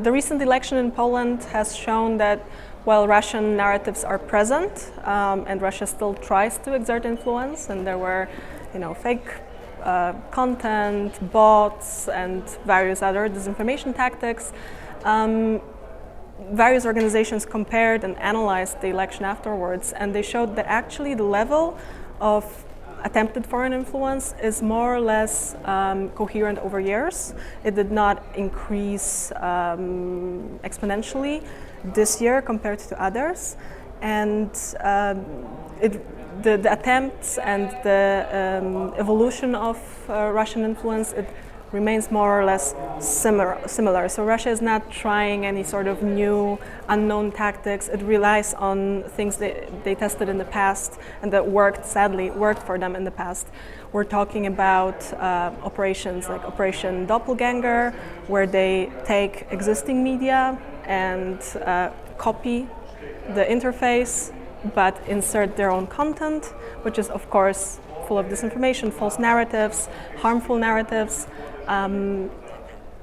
The recent election in Poland has shown that while Russian narratives are present and Russia still tries to exert influence, and there were, fake content, bots, and various other disinformation tactics, various organizations compared and analyzed the election afterwards, and they showed that actually the level of attempted foreign influence is more or less coherent over years. It did not increase exponentially this year compared to others, and the attempts and the evolution of Russian influence, it remains more or less similar. So Russia is not trying any sort of new unknown tactics. It relies on things that they tested in the past and that sadly worked for them in the past. We're talking about operations like Operation Doppelganger, where they take existing media and copy the interface, but insert their own content, which is of course full of disinformation, false narratives, harmful narratives.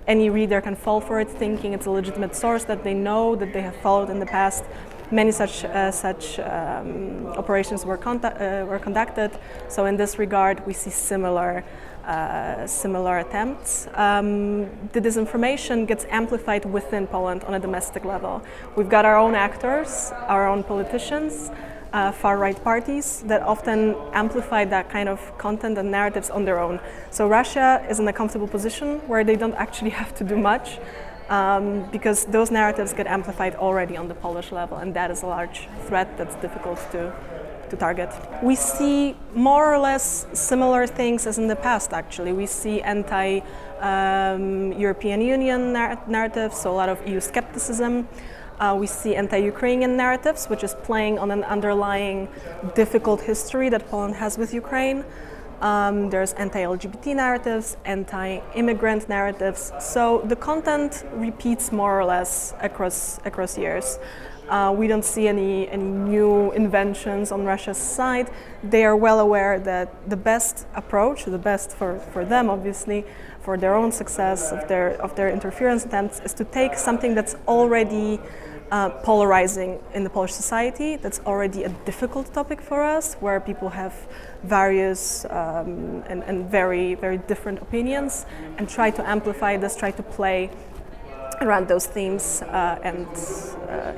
Any reader can fall for it, thinking it's a legitimate source that they know, that they have followed in the past. Many such operations were conducted. So in this regard, we see similar attempts. The disinformation gets amplified within Poland on a domestic level. We've got our own actors, our own politicians, far-right parties that often amplify that kind of content and narratives on their own. So Russia is in a comfortable position where they don't actually have to do much because those narratives get amplified already on the Polish level, and that is a large threat that's difficult to target. We see more or less similar things as in the past, actually. We see anti-European Union narratives, so a lot of EU skepticism. We see anti-Ukrainian narratives, which is playing on an underlying difficult history that Poland has with Ukraine. There's anti-LGBT narratives, anti-immigrant narratives. So the content repeats more or less across years. We don't see any new inventions on Russia's side. They are well aware that the best approach, the best for them, obviously, for their own success of their interference attempts, is to take something that's already polarizing in the Polish society, that's already a difficult topic for us, where people have various and very, very different opinions, and try to amplify this, try to play around those themes and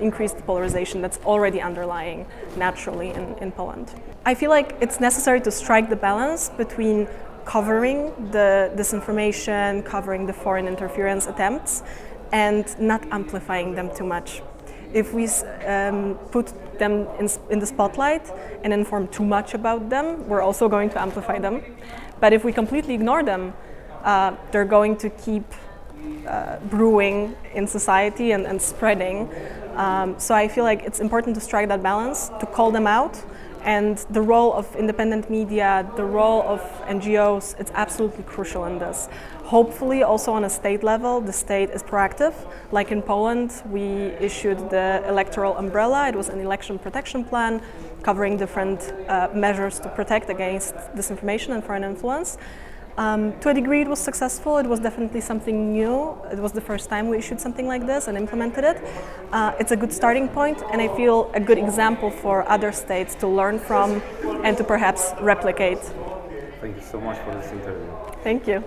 increase the polarization that's already underlying naturally in Poland. I feel like it's necessary to strike the balance between covering the disinformation, covering the foreign interference attempts, and not amplifying them too much. If we put them in the spotlight and inform too much about them, we're also going to amplify them. But if we completely ignore them, they're going to keep brewing in society and spreading. So I feel like it's important to strike that balance, to call them out. And the role of independent media, the role of NGOs, it's absolutely crucial in this. Hopefully also on a state level, the state is proactive. Like in Poland, we issued the electoral umbrella. It was an election protection plan covering different measures to protect against disinformation and foreign influence. To a degree it was successful. It was definitely something new. It was the first time we issued something like this and implemented it. It's a good starting point, and I feel a good example for other states to learn from and to perhaps replicate. Thank you so much for this interview. Thank you.